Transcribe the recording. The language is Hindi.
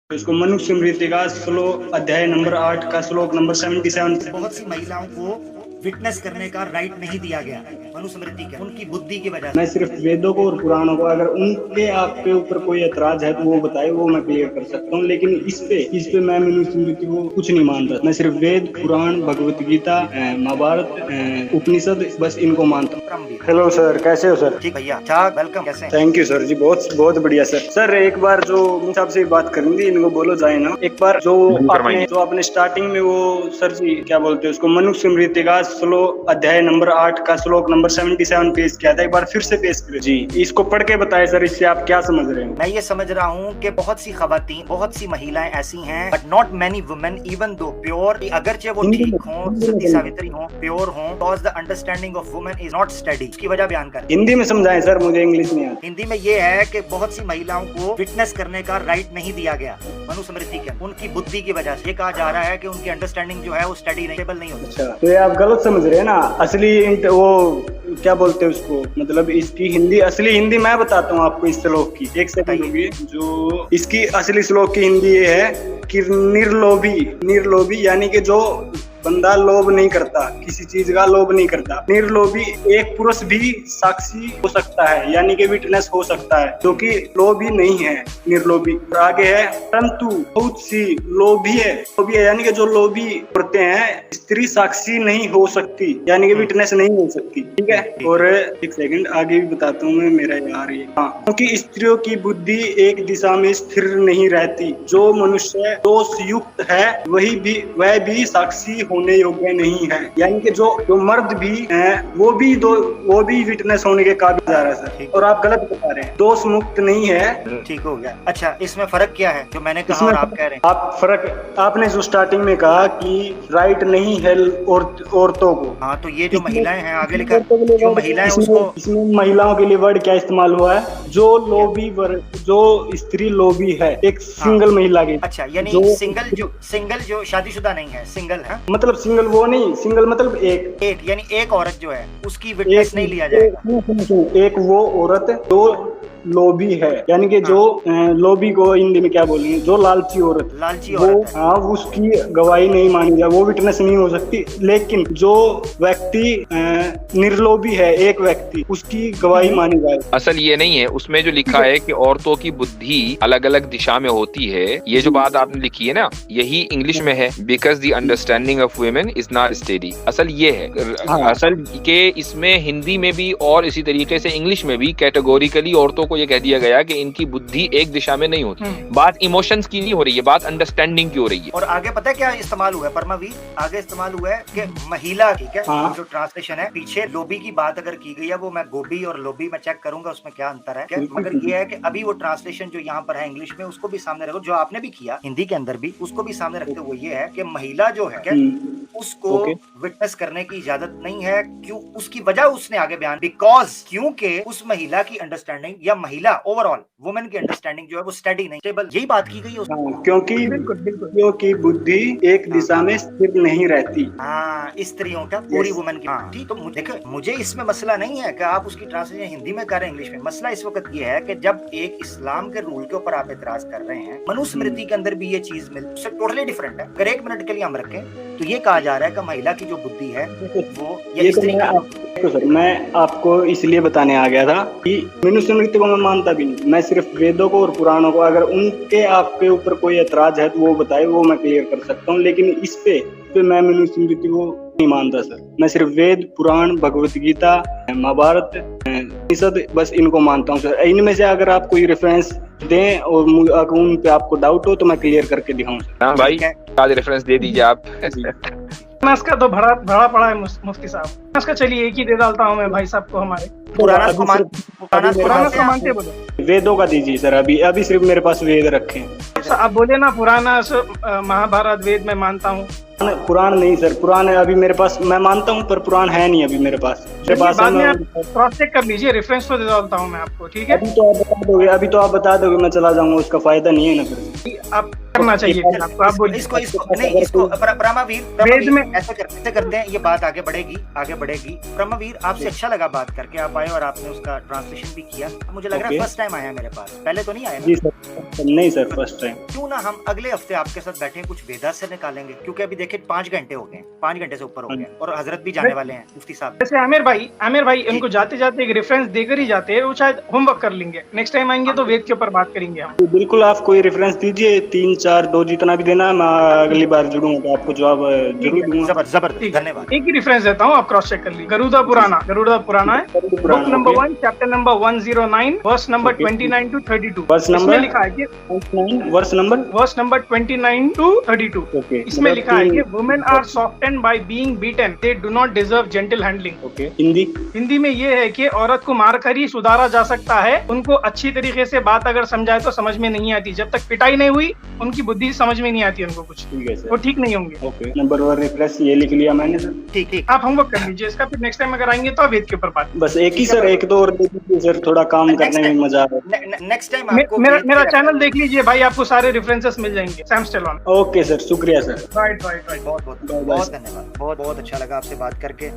इसको मनुष्य स्मृति का श्लोक अध्याय नंबर 8 का श्लोक नंबर 77। बहुत सी महिलाओं को विटनेस करने का राइट नहीं दिया गया मनुस्मृति के, उनकी बुद्धि की वजह से। मैं सिर्फ वेदों को और पुराणों को, अगर उनके आपके ऊपर कोई ऐतराज है तो वो बताए, वो मैं क्लियर कर सकता हूँ। लेकिन इस पे मैं मनुस्मृति को कुछ नहीं मानता। मैं सिर्फ वेद, पुराण, भगवत गीता, महाभारत, उपनिषद, बस इनको मानता हूँ। हेलो सर, कैसे हो सर? ठीक भैया, अच्छा वेलकम। कैसे? थैंक यू सर जी, बहुत बहुत बढ़िया सर। सर एक बार जो मुझे आपसे बात करनी थी, इनको बोलो जाए ना। एक बार जो आपने स्टार्टिंग में वो सर जी क्या बोलते हैं उसको, मनुष्य स्मृति का श्लोक अध्याय नंबर 8 का श्लोक नंबर 77 पेश किया था। एक बार फिर से पेश करें जी, इसको पढ़ के बताएं सर, इससे आप क्या समझ रहे हैं? मैं ये समझ रहा हूँ कि बहुत सी खवातीन, बहुत सी महिलाएं ऐसी हैं, but not many women even though pure, अगरचे वो ठीक हो, सती सावित्री हो, प्योर हो, because the understanding of women is not study. उसकी वजह बयान कर। हिंदी में समझाएं सर, मुझे इंग्लिश नहीं आता। हिंदी में ये है कि बहुत सी महिलाओं को विटनेस करने का राइट नहीं दिया गया मनुस्मृति के, उनकी बुद्धि की वजह से। ये कहा जा रहा है कि उनकी अंडरस्टैंडिंग जो है वो स्टडी नहीं होती। अच्छा, तो ये आप गलत समझ रहे हैं ना। असली वो क्या बोलते हैं उसको, मतलब इसकी हिंदी, असली हिंदी मैं बताता हूँ आपको इस श्लोक की। एक सेकंड होगी, जो इसकी असली श्लोक की हिंदी ये है कि निर्लोभी यानी कि जो बंदा लोभ नहीं करता, किसी चीज का लोभ नहीं करता। निर्लोभी एक पुरुष भी साक्षी हो सकता है, यानी कि विटनेस हो सकता है, जो कि लोभी नहीं है, निर्लोभी। और आगे है, परंतु बहुत सी लोभी है, यानी कि जो लोभी होते हैं, स्त्री साक्षी नहीं हो सकती, यानी कि विटनेस नहीं हो सकती। ठीक है। और एक सेकंड आगे भी बताता हूँ मैं, मेरा यार ये, हाँ, क्योंकि स्त्रियों की बुद्धि एक दिशा में स्थिर नहीं रहती। जो मनुष्य दोष युक्त है वह भी साक्षी होने योग्य नहीं है, यानी कि जो मर्द भी हैं वो भी विटनेस होने के काबिल जा रहा है सर। और आप गलत बता रहे हैं, दोष मुक्त नहीं है। ठीक हो गया। अच्छा, इसमें फर्क क्या है जो मैंने कहा और आप कह रहे हैं? आप फर्क, आपने जो स्टार्टिंग में कहा कि राइट नहीं है औरतों को। हाँ, तो ये जो महिलाएं हैं, आगे लिखा जो महिलाएं, उसको इसमें महिलाओं के लिए वर्ड क्या इस्तेमाल हुआ है? जो लोभी वर्ग, जो स्त्री लोभी है, एक सिंगल महिला की। अच्छा, यानी सिंगल जो शादीशुदा नहीं है, सिंगल है, मतलब सिंगल वो नहीं, सिंगल मतलब एक यानी एक औरत जो है उसकी विटनेस नहीं लिया जाएगा। एक वो औरत जो लोभी है, यानी कि जो लोभी को हिंदी में क्या बोलेंगे, जो लालची औरत, हाँ, उसकी गवाही नहीं मानी जाए, वो विटनेस नहीं हो सकती। लेकिन जो व्यक्ति निर्लोभी है, एक व्यक्ति, उसकी गवाही मानी जाए। असल ये नहीं है, उसमें जो लिखा है कि औरतों की बुद्धि अलग अलग दिशा में होती है, ये जो बात आपने लिखी है ना, यही इंग्लिश में है, because the understanding of women is not study. असल ये है, असल के इसमें हिंदी में भी और इसी तरीके से इंग्लिश में भी कैटेगोरिकली औरतों को ये कह दिया गया कि इनकी बुद्धि एक दिशा में नहीं होती। बात इमोशंस की नहीं हो रही है, बात अंडरस्टैंडिंग की हो रही है। और आगे पता है क्या इस्तेमाल हुआ है परमावीर? आगे इस्तेमाल हुआ है कि महिला, ठीक है, जो ट्रांसलेशन है, पीछे लोभी की बात अगर की गई है, वो मैं गोभी और लोभी में चेक करूंगा उसमें क्या अंतर है, मगर ये है कि अभी वो ट्रांसलेशन जो यहाँ पर है इंग्लिश में, उसको भी सामने रखो, जो आपने भी किया हिंदी के अंदर भी, उसको भी सामने रखते हुए ये है कि महिला जो है उसको विटनेस करने की इजाजत नहीं है। क्यों? उसकी वजह उसने आगे बयान, बिकॉज क्योंकि उस महिला की अंडरस्टैंडिंग या महिला ओवरऑल वुमेन की अंडरस्टैंडिंग जो है वो स्टडी नहीं, स्टेबल, यही बात की गई है उसमें। क्योंकि बुद्धि एक दिशा में स्थिर नहीं रहती। हाँ, स्त्रियों का, पूरी वुमेन की। हाँ, ठीक। तो देखो, मुझे इसमें मसला नहीं है कि आप उसकी ट्रांसलेशन हिंदी में कर रहे हैं, इंग्लिश में। मसला इस वक्त ये है कि जब एक इस्लाम के रूल के ऊपर आप एतराज कर रहे हैं, मनुस्मृति के अंदर भी ये चीज उससे टोटली डिफरेंट है। अगर 1 मिनट के लिए हम रखें तो ये कहा जा रहा है कि महिला की जो बुद्धि है वो ये स्त्री तो सर, मैं आपको इसलिए बताने आ गया था कि मनुस्मृति को मैं मानता भी नहीं। मैं सिर्फ वेदों को और पुराणों को, अगर उनके आपके ऊपर कोई ऐतराज है तो वो बताए, वो मैं क्लियर कर सकता हूँ। लेकिन इस पे मैं मनुस्मृति को नहीं मानता सर। मैं सिर्फ वेद, पुराण, भगवत गीता, महाभारत, उपनिषद, बस इनको मानता हूँ सर। इनमें से अगर आप कोई रेफरेंस दें और अगर उन पे आपको डाउट हो तो मैं क्लियर करके दिखाऊं सर। हाँ भाई, आज रेफरेंस दे दीजिए आप। इसका तो भड़ा पड़ा है मुफ्ती साहब। इसका चलिए एक ही दे डालता हूँ मैं भाई साहब को, हमारे पुराना को मानते बोलो, वेदों का दीजिए सर। अभी सिर्फ मेरे पास वेद रखे हैं। आप बोले ना पुराना, महाभारत, वेद में मानता हूँ। पुराण नहीं सर, पुराण अभी मेरे पास, मैं मानता हूँ पर पुराण है नहीं अभी मेरे पास। मेरे पास बाद में है, आप क्रॉस चेक कर लीजिए, रेफरेंस तो दे डालता हूँ मैं आपको, ठीक है? अभी तो आप बता दोगे मैं चला जाऊंगा, उसका फायदा नहीं है ना फिर। आप करना चाहिए फिर आपको, आप बोलिए। इसको वेद में ऐसे करते हैं, ये बात आगे बढ़ेगी। ब्रह्मवीर, आपसे अच्छा लगा बात करके, आप आए और आपने उसका ट्रांसलेशन भी किया। मुझे लग रहा है फर्स्ट टाइम आया मेरे पास, पहले तो नहीं आया ना? जी सर, नहीं सर, फर्स्ट टाइम। क्यों ना हम अगले हफ्ते आपके साथ बैठे कुछ वेदा से निकालेंगे, क्योंकि अभी देखिए 5 घंटे हो गए, 5 घंटे से ऊपर हो गए, और हजरत भी जाने वाले हैं, मुफ्ती साहब। जैसे आमिर भाई उनको जाते जाते एक रेफरेंस देकर ही जाते हैं, वो शायद होमवर्क कर लेंगे, नेक्स्ट टाइम आएंगे तो वेद के ऊपर बात करेंगे हम। बिल्कुल, आप कोई रेफरेंस दीजिए, 3, 4, 2 जितना भी देना, मैं अगली बार जुड़ूंगा तो आपको जवाब जरूर दूंगा। जबरदस्त, धन्यवाद। एक ही रेफरेंस देता हूँ, आप क्रॉस चेक कर लीजिए। गरुड़ा पुराना है, book number 1, chapter number 109, verse number 29 to 32। Verse number इसमें लिखा है कि वर्स नंबर 29 to 32। इसमें लिखा है कि women are softened by being beaten, they do not deserve gentle handling. Okay, Hindi में ये है कि औरत को मारकर ही सुधारा जा सकता है, उनको अच्छी तरीके से बात अगर समझाए तो समझ में नहीं आती, जब तक पिटाई नहीं हुई उनकी बुद्धि समझ में नहीं आती उनको कुछ, ठीक है सर, वो ठीक नहीं होंगे। ओके, नंबर 1 रेफरेंस ये लिख लिया मैंने सर। ठीक, आप होमवर्क कर लीजिए इसका, फिर नेक्स्ट टाइम अगर आएंगे तो वेद के ऊपर बात। बस एक ही सर, एक दो और दे दीजिए सर, थोड़ा काम करने में मजा आ रहा है। नेक्स्ट टाइम आपको मेरा चैनल देख लीजिए भाई, आपको सारे रेफरेंसेस मिल जाएंगे, सैम स्टेलोन। ओके सर, शुक्रिया सर। राइट। बहुत धन्यवाद, बहुत अच्छा लगा आपसे बात करके।